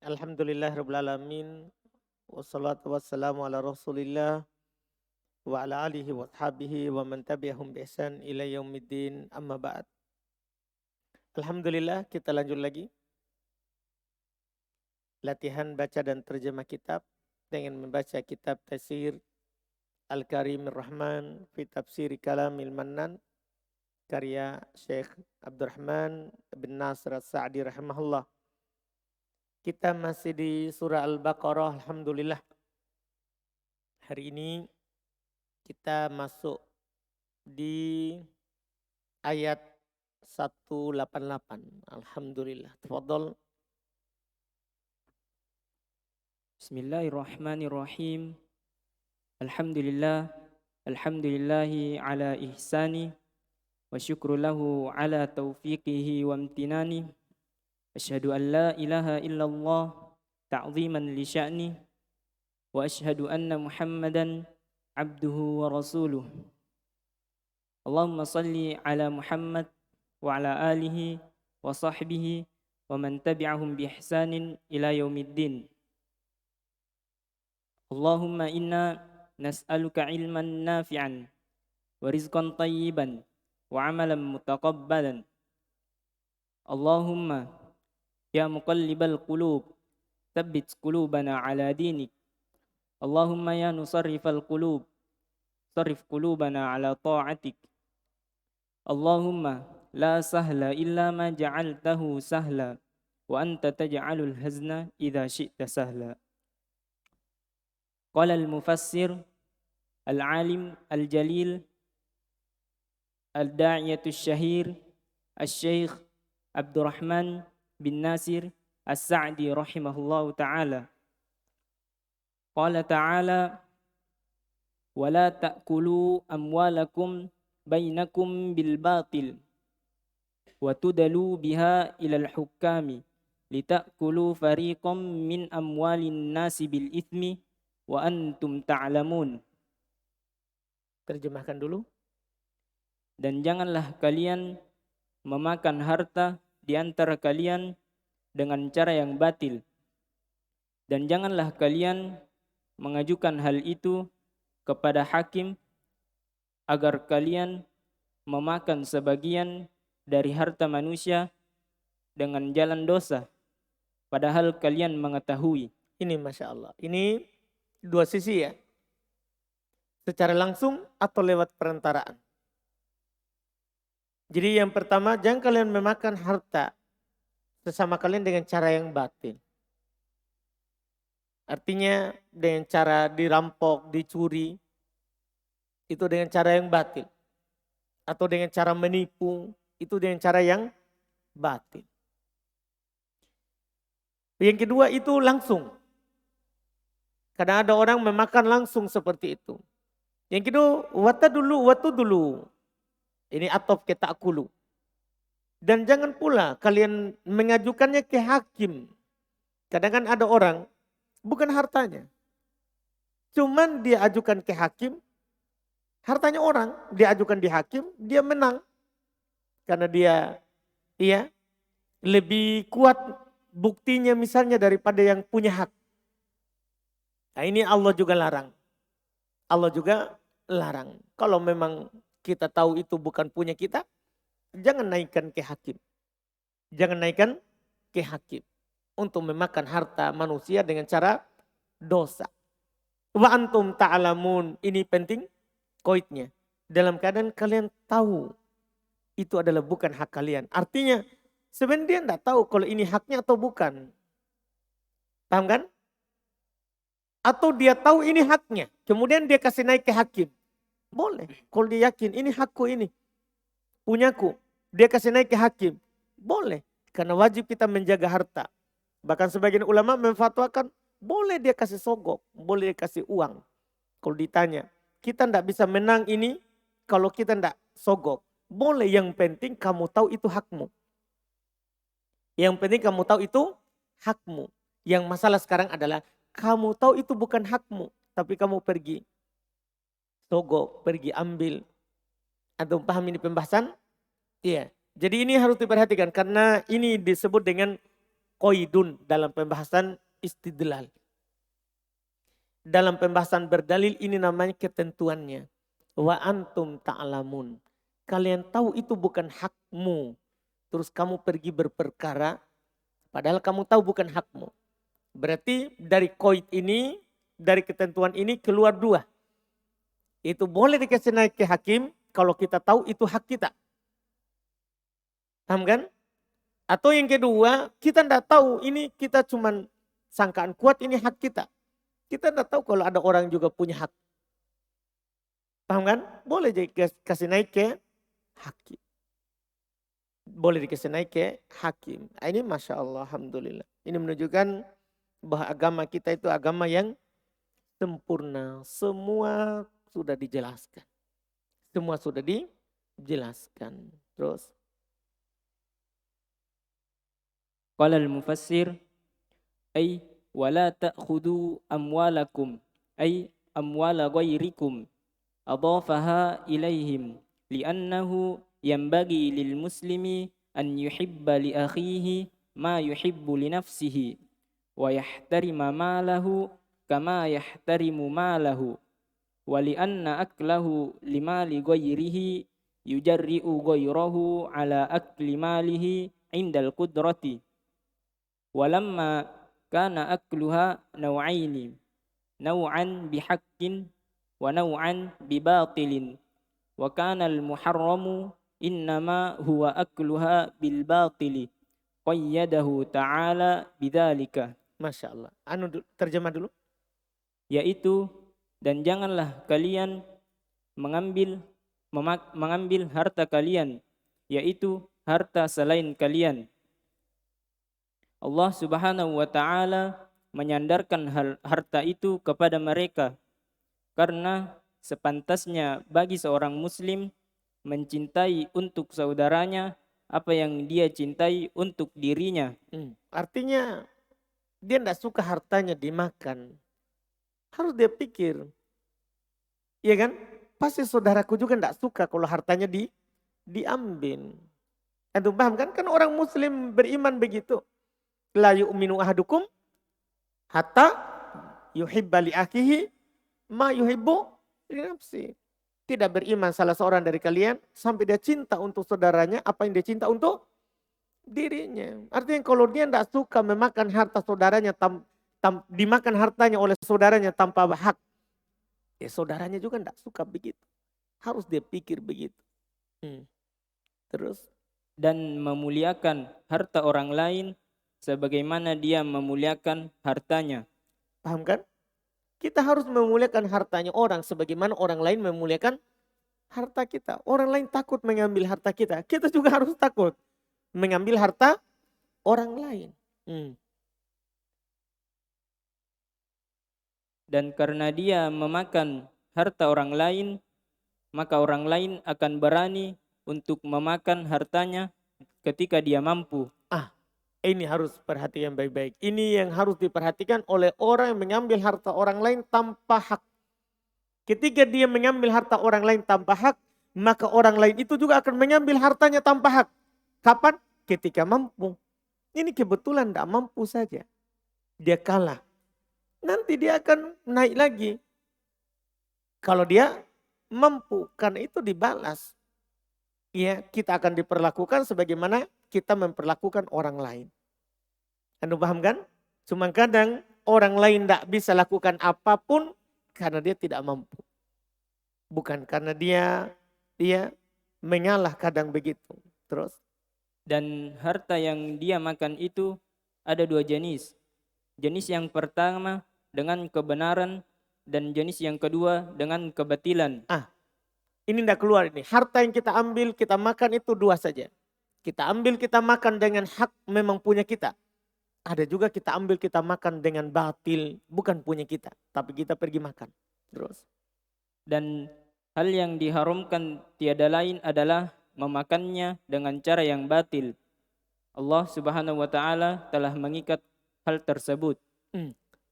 Alhamdulillahirabbil alamin. Wassalatu wassalamu ala Rasulillah wa ala alihi wa ashabihi wa man tabi'ahum bi ihsan ila yaumiddin. Amma ba'd. Alhamdulillah kita lanjut lagi latihan baca dan terjemah kitab dengan membaca kitab Tafsir Al-Karimir Rahman fi Tafsir Kalamil Mannan karya Syekh Abdurrahman bin Nasir As-Sa'di rahimahullah. Kita masih di surah Al-Baqarah, alhamdulillah. Hari ini kita masuk di ayat 188. Alhamdulillah. Tafadhol. Bismillahirrahmanirrahim. Alhamdulillah. Alhamdulillahi ala ihsani. Wa syukru lahu ala taufiqihi wa amtinani. Asyhadu an la ilaha illallah ta'ziman li sya'ni. Wa asyhadu anna Muhammadan abduhu wa rasuluh. Allahumma salli ala Muhammad wa ala alihi wa sahbihi wa man tabi'ahum bi ihsanin ila yaumiddin. Allahumma inna nas'aluka ilman nafi'an wa rizqan tayyiban wa amalan mutaqabbalan. Allahumma ya muqallibal qulub tsabbit qulubana ala dinik. Allahumma ya nusarrifal qulub sarrif qulubana ala ta'atik. Allahumma la sahla illa ma ja'altahu sahla wa anta taj'alul hazna idza syi'ta sahla. Qala al-mufassir al-alim al-jalil al-da'iyatu syahir al-syekh Abdurrahman bin Nasir As-Sa'di rahimahullahu ta'ala. Qala ta'ala wa la ta'kulu amwalakum bainakum bil batil wa tudalu biha ilal hukami litakulu fariqam min amwalin nasi bil ithmi wa antum ta'lamun. Terjemahkan dulu. Dan janganlah kalian memakan harta di antara kalian dengan cara yang batil. Dan janganlah kalian mengajukan hal itu kepada hakim agar kalian memakan sebagian dari harta manusia dengan jalan dosa, padahal kalian mengetahui. Ini Masya Allah. Ini dua sisi ya. Secara langsung atau lewat perantaraan. Jadi yang pertama, jangan kalian memakan harta sesama kalian dengan cara yang batil. Artinya dengan cara dirampok, dicuri, itu dengan cara yang batil. Atau dengan cara menipu, itu dengan cara yang batil. Yang kedua itu langsung. Kadang ada orang memakan langsung seperti itu. Yang kedua, watu dulu. Ini atop kita akulu. Dan jangan pula kalian mengajukannya ke hakim. Kadang kan ada orang, bukan hartanya. Cuman dia ajukan ke hakim, hartanya orang, dia ajukan di hakim, dia menang. Karena dia lebih kuat buktinya misalnya daripada yang punya hak. Nah ini Allah juga larang. Allah juga larang. Kalau memang kita tahu itu bukan punya kita, jangan naikkan ke hakim. Jangan naikkan ke hakim. Untuk memakan harta manusia dengan cara dosa. Wa antum ta'lamun. Ini penting koidnya. Dalam keadaan kalian tahu itu adalah bukan hak kalian. Artinya sebenarnya dia tidak tahu kalau ini haknya atau bukan. Paham kan? Atau dia tahu ini haknya. Kemudian dia kasih naik ke hakim. Boleh. Kalau dia yakin ini hakku ini. Punyaku. Dia kasih naik ke hakim. Boleh. Karena wajib kita menjaga harta. Bahkan sebagian ulama memfatwakan boleh dia kasih sogok. Boleh dia kasih uang. Kalau ditanya. Kita tidak bisa menang ini kalau kita tidak sogok. Boleh, yang penting kamu tahu itu hakmu. Yang penting kamu tahu itu hakmu. Yang masalah sekarang adalah kamu tahu itu bukan hakmu. Tapi kamu pergi sogok, pergi ambil. Atau paham ini pembahasan? Iya. Jadi ini harus diperhatikan karena ini disebut dengan qaidun dalam pembahasan istidlal. Dalam pembahasan berdalil ini namanya ketentuannya. Wa antum ta'lamun. Kalian tahu itu bukan hakmu. Terus kamu pergi berperkara padahal kamu tahu bukan hakmu. Berarti dari qaid ini, dari ketentuan ini keluar dua. Itu boleh dikasih naik ke hakim kalau kita tahu itu hak kita. Paham kan? Atau yang kedua, kita tidak tahu ini kita cuman sangkaan kuat ini hak kita. Kita tidak tahu kalau ada orang juga punya hak. Paham kan? Boleh kasih naik ke hakim. Boleh dikasih naik ke hakim. Ini Masya Allah, Alhamdulillah. Ini menunjukkan bahwa agama kita itu agama yang sempurna. Semua sudah dijelaskan. Semua sudah dijelaskan. Terus. Qala al-mufassir ay wala ta'khudhu amwalakum ay amwala ghairikum adafaha ilaihim li'annahu yanbaghi lil muslimi an yuhibba li akhihi ma yuhibbu li nafsihi wa yahtarima malahu kama yahtarimu malahu wa li'anna aklahu limali ghairihi yujarri'u ghairahu ala akli malihi indal qudrati walamma kana akluha naw'aini naw'an bihaqqin wa naw'an bibatilin wa kana al-muharramu innama huwa akluha bil batili qayyadahu ta'ala bidzalika. Masya Allah. Terjemah dulu. Yaitu dan janganlah kalian mengambil harta kalian yaitu harta selain kalian. Allah Subhanahu wa taala menyandarkan harta itu kepada mereka karena sepantasnya bagi seorang muslim mencintai untuk saudaranya apa yang dia cintai untuk dirinya. Artinya dia tidak suka hartanya dimakan. Harus dia pikir. Iya kan? Pasti saudaraku juga tidak suka kalau hartanya diambil. Antum paham kan? Kan orang muslim beriman begitu. La yu'minu ahadukum hatta yuhibba li akhihi ma yuhibbu li nafsi. Tidak beriman salah seorang dari kalian sampai dia cinta untuk saudaranya apa yang dia cinta untuk dirinya. Artinya kalau dia tidak suka memakan harta saudaranya dimakan hartanya oleh saudaranya tanpa hak, ya saudaranya juga tidak suka begitu. Harus dia pikir begitu. Terus dan memuliakan harta orang lain sebagaimana dia memuliakan hartanya. Paham kan? Kita harus memuliakan hartanya orang sebagaimana orang lain memuliakan harta kita. Orang lain takut mengambil harta kita. Kita juga harus takut mengambil harta orang lain. Dan karena dia memakan harta orang lain, maka orang lain akan berani untuk memakan hartanya ketika dia mampu. Ini harus perhatikan baik-baik. Ini yang harus diperhatikan oleh orang yang mengambil harta orang lain tanpa hak. Ketika dia mengambil harta orang lain tanpa hak, maka orang lain itu juga akan mengambil hartanya tanpa hak. Kapan? Ketika mampu. Ini kebetulan tidak mampu saja. Dia kalah. Nanti dia akan naik lagi. Kalau dia mampu, karena itu dibalas. Ya, kita akan diperlakukan sebagaimana kita memperlakukan orang lain. Anda paham kan? Cuma kadang orang lain tidak bisa lakukan apapun karena dia tidak mampu. Bukan karena dia mengalah kadang begitu. Terus? Dan harta yang dia makan itu ada dua jenis. Jenis yang pertama dengan kebenaran dan jenis yang kedua dengan kebatilan. Ini tidak keluar ini. Harta yang kita ambil, kita makan itu dua saja. Kita ambil, kita makan dengan hak memang punya kita. Ada juga kita ambil, kita makan dengan batil, bukan punya kita. Tapi kita pergi makan. Terus. Dan hal yang diharamkan tiada lain adalah memakannya dengan cara yang batil. Allah Subhanahu wa taala telah mengikat hal tersebut.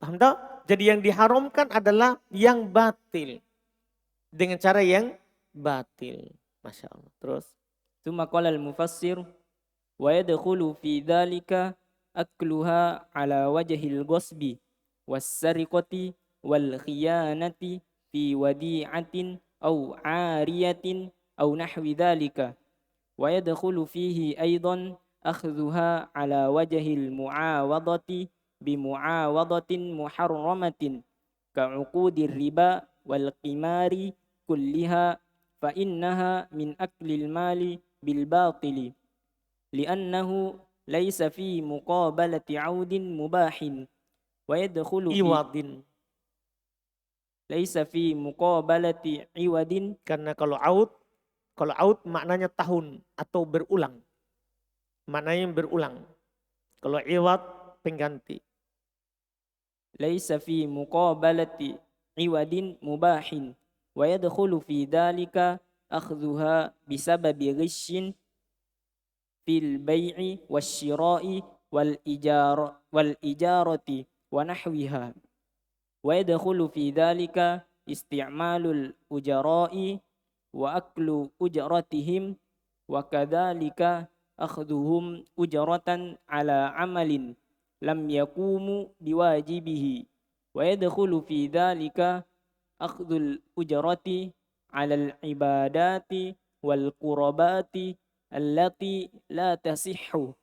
Paham tak? Jadi yang diharamkan adalah yang batil. Dengan cara yang batil. Masya Allah. Terus. Tsumma qala al-mufassir wa yadkhulu fi dzalika akluha ala wajhil ghasbi was-sariqati wal khiyanati fi wadi'atin aw 'ariyatin aw nahwi dhalika. Wa yadkhulu fihi aidan akhdhuha ala wajhil mu'awadati bi mu'awadatin muharramatin ka'uqudir riba wal qimari kulliha fa innaha min aklil mali bil batili li'annahu laysa fi muqabalati 'audin mubahin wa yadkhulu fi Iwadin. laysa fi muqabalati 'iwadin. Karena kalau aud maknanya tahun atau berulang. Maknanya berulang. Kalau iwad pengganti. Laisa fi muqabalati iwadin mubahin wa yadkhulu fi dhalika akhdhuha bisababi ghishin fil bai'i wasyira'i wal ijarati wa nahwiha wa yadkhulu fi dhalika isti'malul ujara'i wa aklu ujratihim wa kadzalika akhdhuhum ujratan ala amalin lam yaqumu biwajibihi wa yadkhulu fi dhalika akhdhul ujrati 'alal ibadati wal qurabati allati la tasihhu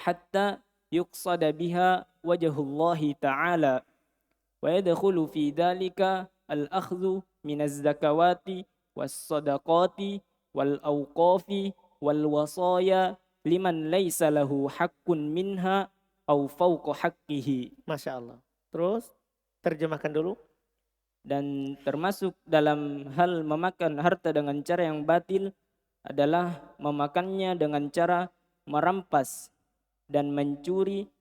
hatta yuqsada biha wajhullahi ta'ala wa yadkhulu fi dhalika al akhdhu minaz zakawati was sadaqati wal awqafi wal wasaya liman laysa lahu haqqun minha au fauqa haqqihi. Masya Allah. Terus terjemahkan dulu. Dan termasuk dalam hal memakan harta dengan cara yang batil adalah memakannya dengan cara merampas dan mencuri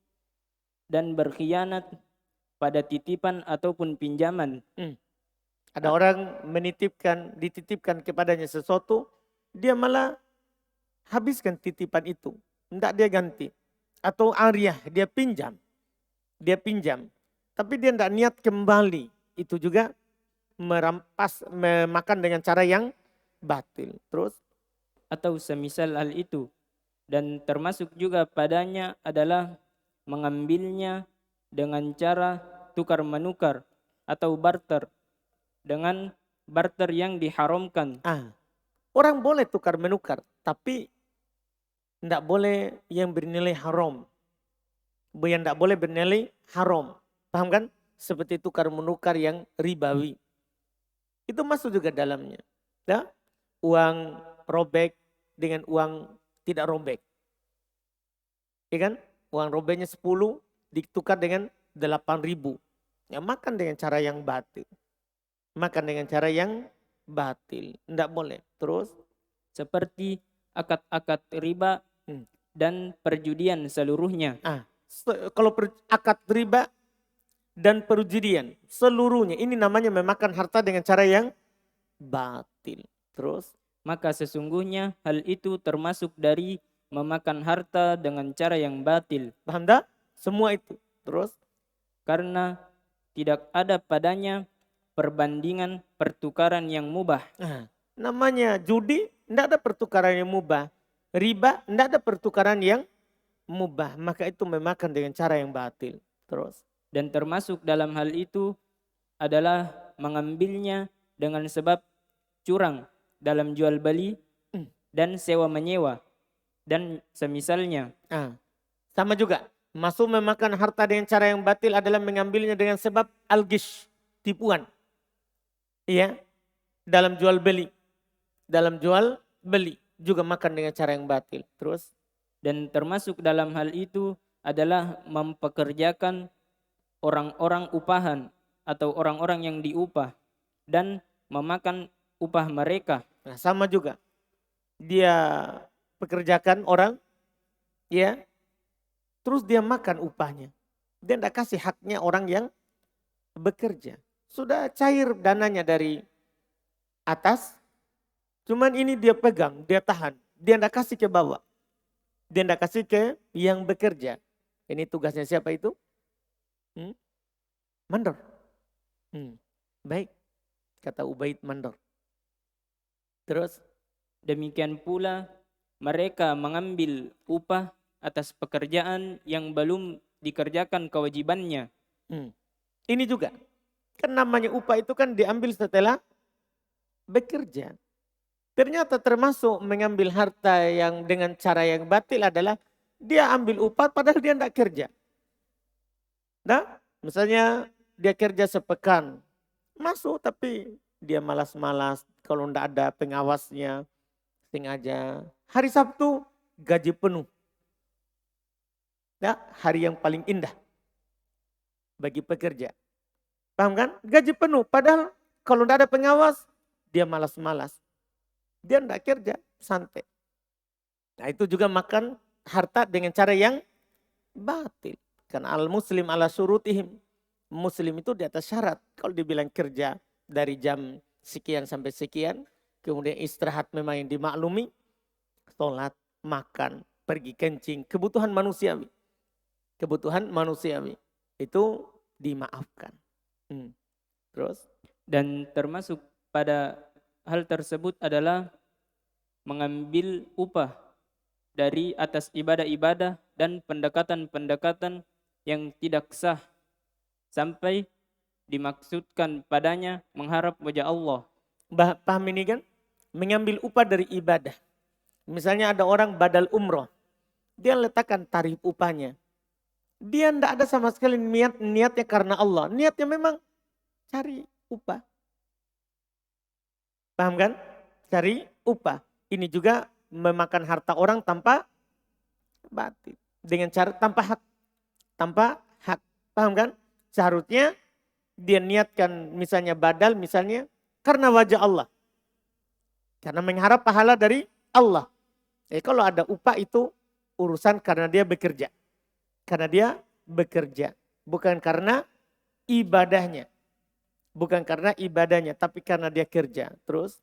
dan berkhianat pada titipan ataupun pinjaman. Ada orang dititipkan kepadanya sesuatu, dia malah habiskan titipan itu. Tidak dia ganti. Atau ariyah, dia pinjam. Tapi dia tidak niat kembali. Itu juga merampas, memakan dengan cara yang batil. Terus? Atau semisal hal itu. Dan termasuk juga padanya adalah mengambilnya dengan cara tukar menukar atau barter. Dengan barter yang diharamkan. Orang boleh tukar menukar. Tapi tidak boleh yang bernilai haram. Yang tidak boleh bernilai haram. Paham kan? Seperti tukar menukar yang ribawi. Itu masuk juga dalamnya. Ya? Uang robek dengan uang tidak robek. Ya kan? Uang robeknya 10 ditukar dengan 8.000. Ya, makan dengan cara yang batil. Tidak boleh. Terus? Seperti akad-akad riba dan perjudian seluruhnya. Kalau akad riba dan perjudian seluruhnya, ini namanya memakan harta dengan cara yang batil. Terus? Maka sesungguhnya hal itu termasuk dari memakan harta dengan cara yang batil. Paham tak? Semua itu. Terus? Karena tidak ada padanya perbandingan pertukaran yang mubah. Namanya judi, tidak ada pertukaran yang mubah. Riba, tidak ada pertukaran yang mubah. Maka itu memakan dengan cara yang batil. Terus? Dan termasuk dalam hal itu adalah mengambilnya dengan sebab curang dalam jual beli dan sewa menyewa dan semisalnya. Sama juga. Masuk memakan harta dengan cara yang batil adalah mengambilnya dengan sebab al-ghish, tipuan. Iya. Dalam jual beli juga makan dengan cara yang batil. Terus? Dan termasuk dalam hal itu adalah mempekerjakan orang-orang upahan atau orang-orang yang diupah dan memakan upah mereka. Sama juga. Dia pekerjakan orang, ya, terus dia makan upahnya. Dia tidak kasih haknya orang yang bekerja. Sudah cair dananya dari atas, cuman ini dia pegang, dia tahan. Dia tidak kasih ke bawah. Dia tidak kasih ke yang bekerja. Ini tugasnya siapa itu? Mandor. Baik, kata Ubaid mandor. Terus? Demikian pula mereka mengambil upah atas pekerjaan yang belum dikerjakan kewajibannya. Ini juga. Kan namanya upah itu kan diambil setelah bekerja. Ternyata termasuk mengambil harta yang dengan cara yang batil adalah dia ambil upah padahal dia tidak kerja. Nah, misalnya dia kerja sepekan, masuk tapi dia malas-malas kalau tidak ada pengawasnya, sengaja. Hari Sabtu gaji penuh. Ya, hari yang paling indah bagi pekerja. Paham kan? Gaji penuh. Padahal kalau tidak ada pengawas, dia malas-malas. Dia tidak kerja, santai. Nah itu juga makan harta dengan cara yang batil. Karena al-muslim ala syurutihim. Muslim itu di atas syarat. Kalau dibilang kerja dari jam sekian sampai sekian, kemudian istirahat memang yang dimaklumi, sholat, makan, pergi kencing, kebutuhan manusiawi. Kebutuhan manusiawi itu dimaafkan. Terus? Dan termasuk pada hal tersebut adalah mengambil upah dari atas ibadah-ibadah dan pendekatan-pendekatan yang tidak sah sampai dimaksudkan padanya mengharap wajah Allah. Paham ini kan? Mengambil upah dari ibadah. Misalnya ada orang badal umroh. Dia letakkan tarif upahnya. Dia tidak ada sama sekali niatnya karena Allah. Niatnya memang cari upah. Paham kan? Cari upah. Ini juga memakan harta orang tanpa batil. Dengan cara tanpa hak. Tanpa hak. Paham kan? Seharusnya dia niatkan misalnya badal misalnya karena wajah Allah. Karena mengharap pahala dari Allah. Kalau ada upah itu urusan karena dia bekerja. Karena dia bekerja. Bukan karena ibadahnya. Bukan karena ibadahnya, tapi karena dia kerja. Terus?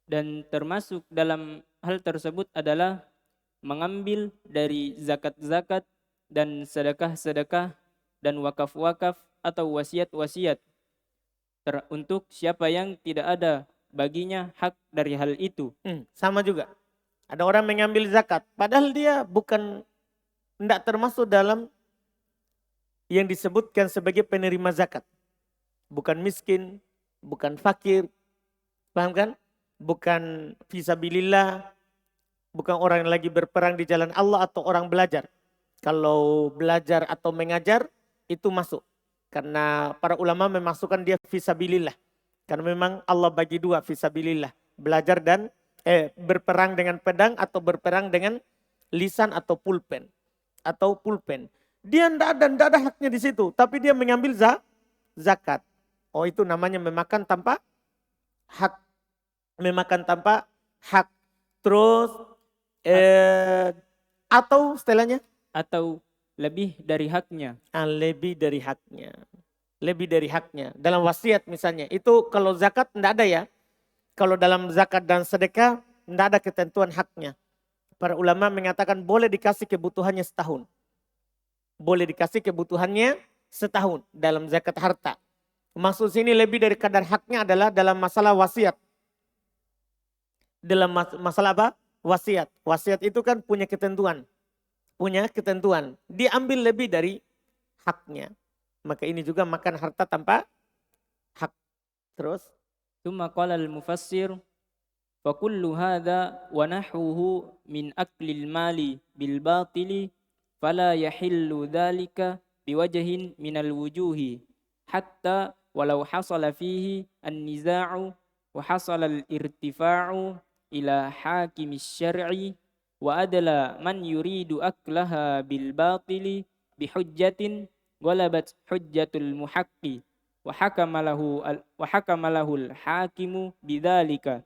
Dan termasuk dalam hal tersebut adalah mengambil dari zakat-zakat dan sedekah-sedekah dan wakaf-wakaf atau wasiat-wasiat. Untuk siapa yang tidak ada baginya hak dari hal itu. Sama juga. Ada orang mengambil zakat, padahal dia bukan tidak termasuk dalam yang disebutkan sebagai penerima zakat. Bukan miskin, bukan fakir, paham kan? Bukan fisabilillah, bukan orang yang lagi berperang di jalan Allah atau orang belajar. Kalau belajar atau mengajar itu masuk. Karena para ulama memasukkan dia fisabilillah. Karena memang Allah bagi dua fisabilillah. Belajar dan berperang dengan pedang atau berperang dengan lisan atau pulpen. Dia tidak ada haknya di situ. Tapi dia mengambil zakat. Oh itu namanya memakan tanpa hak. Memakan tanpa hak. Terus atau setelahnya? Atau lebih dari haknya. Lebih dari haknya. Lebih dari haknya. Dalam wasiat misalnya. Itu kalau zakat tidak ada ya. Kalau dalam zakat dan sedekah tidak ada ketentuan haknya. Para ulama mengatakan boleh dikasih kebutuhannya setahun. Boleh dikasih kebutuhannya setahun dalam zakat harta. Maksud sini lebih dari kadar haknya adalah dalam masalah wasiat. Dalam masalah apa? Wasiat. Wasiat itu kan punya ketentuan. Diambil lebih dari haknya. Maka ini juga makan harta tanpa hak. Terus? Tsumma qala al-mufassir fa kullu hadha wa nahwuhu min aklil mali bil batili fala yahillu dhalika biwajhin minal wujuhi hatta walau hasala fihi an-niza'u wa hasala al-irtifa'u ila hakimis syar'i wa adala man yuridu aklaha bil batili bihujjatin ghalabat hujjatul muhaqqi wa hakama lahu al-hakimu bidzalika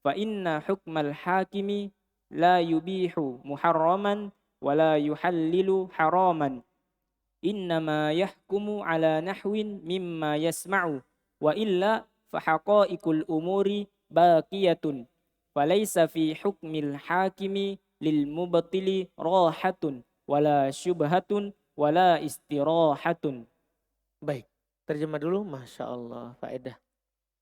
fa inna hukmal hakimi la yubihu muharraman wa la yuhallilu haraman innama yahkumu ala nahwin mimma yasma'u wa illa fa haqa'iqul umuri baqiyatun falaysa fi hukmil hakimi lil mubtili rahatun wala syubhatun wala istirahatun. Baik, terjemah dulu. Masya Allah, faedah.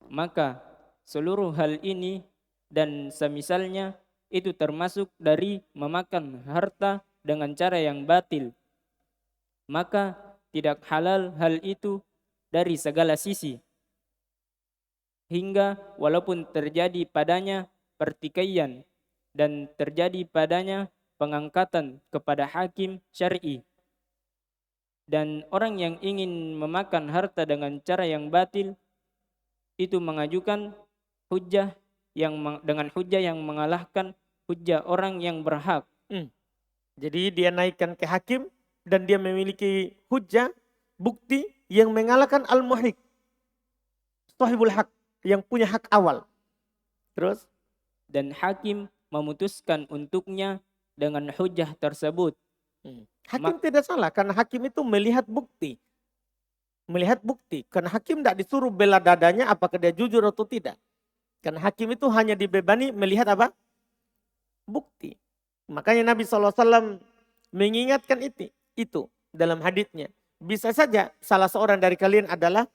Maka seluruh hal ini dan semisalnya itu termasuk dari memakan harta dengan cara yang batil, maka tidak halal hal itu dari segala sisi, hingga walaupun terjadi padanya pertikaian dan terjadi padanya pengangkatan kepada hakim syar'i, dan orang yang ingin memakan harta dengan cara yang batil itu mengajukan hujjah dengan hujjah yang mengalahkan hujjah orang yang berhak. Jadi dia naikkan ke hakim dan dia memiliki hujjah, bukti yang mengalahkan al-muhrik, sahibul hak, yang punya hak awal. Terus? Dan hakim memutuskan untuknya dengan hujjah tersebut. Hakim tidak salah karena hakim itu melihat bukti. Melihat bukti. Karena hakim tidak disuruh bela dadanya apakah dia jujur atau tidak. Karena hakim itu hanya dibebani melihat apa? Bukti. Makanya Nabi SAW mengingatkan itu dalam haditsnya. Bisa saja salah seorang dari kalian adalah,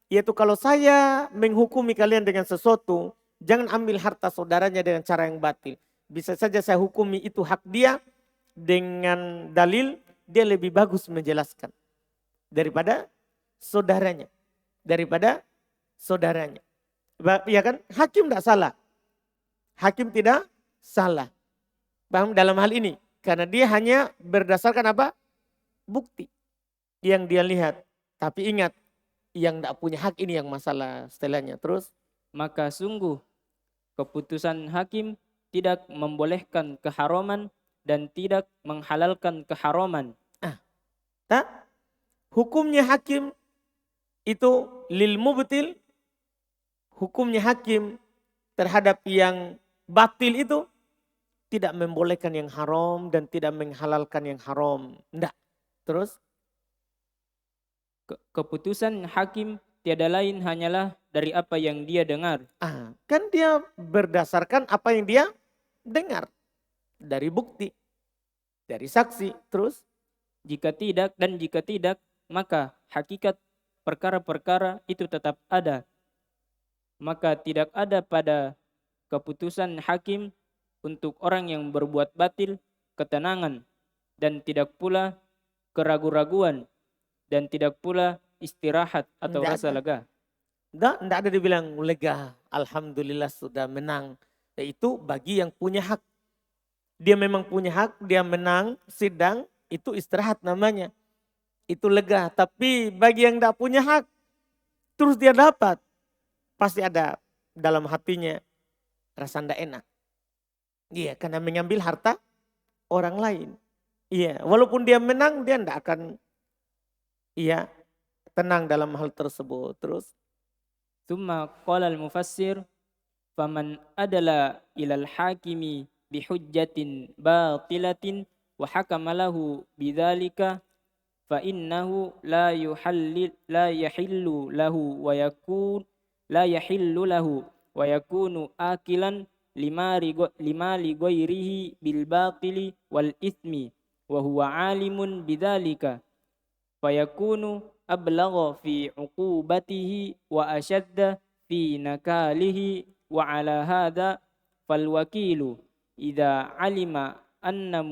yaitu kalau saya menghukumi kalian dengan sesuatu, jangan ambil harta saudaranya dengan cara yang batil. Bisa saja saya hukumi itu hak dia dengan dalil dia lebih bagus menjelaskan daripada saudaranya. Ya kan? Hakim tidak salah. Hakim tidak salah. Paham dalam hal ini? Karena dia hanya berdasarkan apa? Bukti yang dia lihat. Tapi ingat, yang tidak punya hak ini yang masalah setelahnya. Terus? Maka sungguh keputusan hakim tidak membolehkan keharaman dan tidak menghalalkan keharaman. Hukumnya hakim itu lil mubtil, hukumnya hakim terhadap yang batil itu tidak membolehkan yang haram dan tidak menghalalkan yang haram. Tidak. Terus? Keputusan hakim tiada lain hanyalah dari apa yang dia dengar. Kan dia berdasarkan apa yang dia dengar. Dari bukti. Dari saksi. Terus? Jika tidak, maka hakikat perkara-perkara itu tetap ada. Maka tidak ada pada keputusan hakim untuk orang yang berbuat batil ketenangan, dan tidak pula keraguan-raguan, dan tidak pula istirahat atau rasa lega. Tidak ada dibilang lega, alhamdulillah sudah menang. Itu bagi yang punya hak. Dia memang punya hak, dia menang, sidang, itu istirahat namanya. Itu lega. Tapi bagi yang tidak punya hak, terus dia dapat, pasti ada dalam hatinya rasa tidak enak. Iya, karena mengambil harta orang lain. Iya, walaupun dia menang, dia tidak akan tenang dalam hal tersebut. Terus? Tsumma qala al-mufassir, faman adala ilal hakimi bihujjatin batilatin wa hakama lahu bidzalika fa innahu la yahillu lahu wa yakunu akilan lima li ghairihi bil batili wal ithmi wa huwa alimun bidzalika fayakunu ablagha fi uqubatihi wa ashadda fi nakalihi wa ala hadha fal wakilu idza alima anna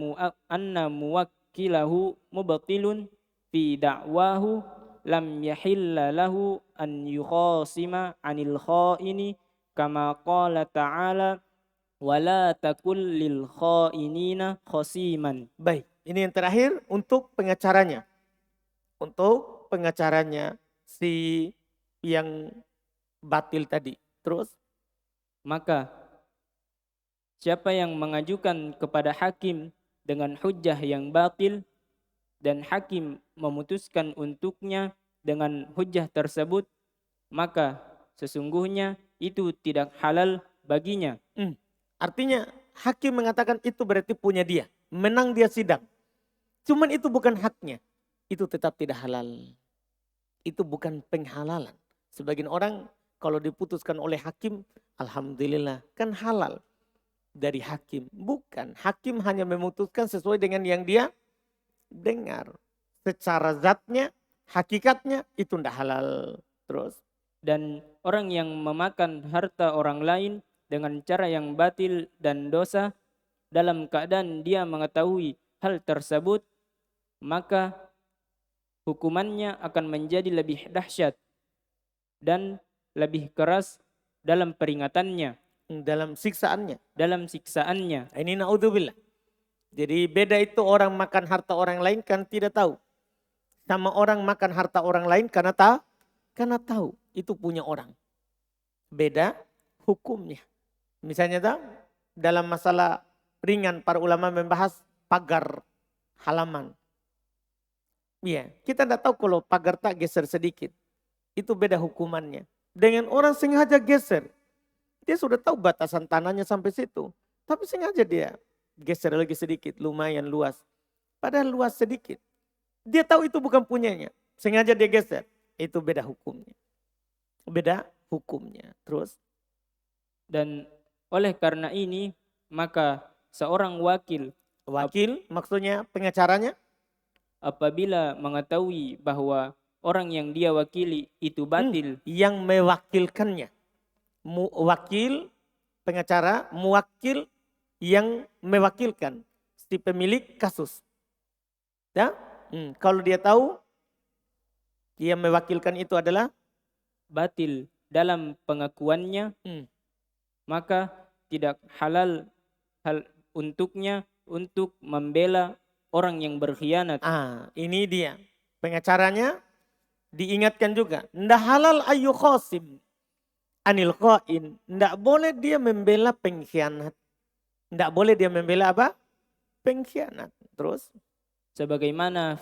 muwakkilahu mubtilun fi da'wahu lam yahilla lahu an yukhasima 'anil khaini kama qala ta'ala wala takul lil khainina khasiman. Baik, ini yang terakhir untuk pengacaranya. Untuk pengacaranya si yang batil tadi. Terus? Maka siapa yang mengajukan kepada hakim dengan hujjah yang batil dan hakim memutuskan untuknya dengan hujjah tersebut, maka sesungguhnya itu tidak halal baginya. Artinya hakim mengatakan itu berarti punya dia. Menang dia sidang. Cuman itu bukan haknya. Itu tetap tidak halal. Itu bukan penghalalan. Sebagian orang kalau diputuskan oleh hakim, alhamdulillah kan halal dari hakim. Bukan, hakim hanya memutuskan sesuai dengan yang dia dengar. Secara zatnya, hakikatnya itu tidak halal. Terus? Dan orang yang memakan harta orang lain dengan cara yang batil dan dosa dalam keadaan dia mengetahui hal tersebut, maka hukumannya akan menjadi lebih dahsyat dan lebih keras dalam peringatannya, dalam siksaannya. dalam siksaannya. Ini naudzubillah. Jadi beda itu orang makan harta orang lain kan tidak tahu. Sama orang makan harta orang lain karena tahu itu punya orang. Beda hukumnya. Misalnya dalam masalah ringan para ulama membahas pagar halaman. Iya, kita tidak tahu kalau pagar tak geser sedikit. Itu beda hukumannya. Dengan orang sengaja geser. Dia sudah tahu batasan tanahnya sampai situ. Tapi sengaja dia geser lagi sedikit, lumayan luas. Padahal luas sedikit. Dia tahu itu bukan punyanya. Sengaja dia geser. Itu beda hukumnya. Beda hukumnya. Terus? Dan oleh karena ini, maka seorang wakil Maksudnya pengacaranya? apabila mengetahui bahwa orang yang dia wakili itu batil, Yang mewakilkannya. Wakil, pengacara, muwakil yang mewakilkan si pemilik kasus. Ya? Kalau dia tahu yang mewakilkan itu adalah batil dalam pengakuannya, maka tidak halal untuknya untuk membela orang yang berkhianat. Ini dia. Pengacaranya diingatkan juga. Ndak halal ayu khosim anil qain. Ndak boleh dia membela pengkhianat. Ndak boleh dia membela apa? Pengkhianat. Terus? Sebagaimana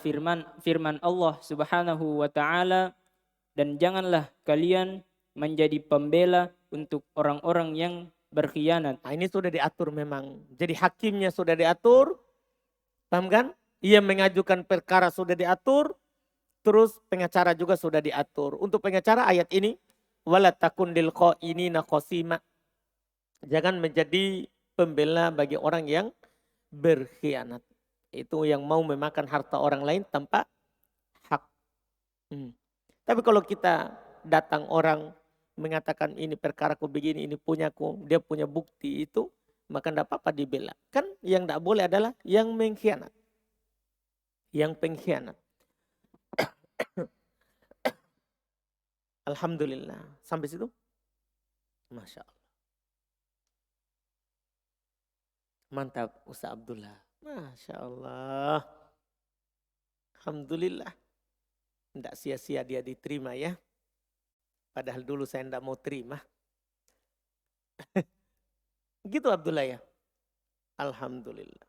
firman Allah Subhanahu wa taala, dan janganlah kalian menjadi pembela untuk orang-orang yang berkhianat. Ini sudah diatur memang. Jadi hakimnya sudah diatur. Paham kan? Ia mengajukan perkara sudah diatur. Terus pengacara juga sudah diatur. Untuk pengacara ayat ini, wala takun lil qainina khosima. Jangan menjadi pembela bagi orang yang berkhianat. Itu yang mau memakan harta orang lain tanpa hak. Tapi kalau kita datang orang mengatakan ini perkaraku begini, ini punyaku, dia punya bukti itu, maka tidak apa-apa dibela. Kan yang tidak boleh adalah yang mengkhianat. Yang pengkhianat. Alhamdulillah. Sampai situ? Masya Allah. Mantap Ustaz Abdullah. Masya Allah. Alhamdulillah. Tidak sia-sia dia diterima ya. Padahal dulu saya tidak mau terima. Gitu Abdullah ya. Alhamdulillah.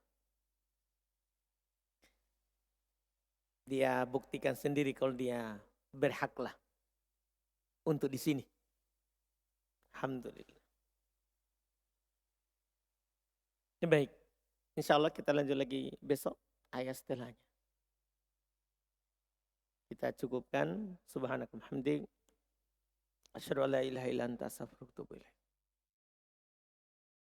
Dia buktikan sendiri kalau dia berhaklah untuk di sini. Alhamdulillah. Baik. Insya Allah kita lanjut lagi besok ayat setelahnya. Kita cukupkan. Subhanakallah hamdik. Asyhadu an la ilaha illa anta astaghfiruka wa atubu ilaik.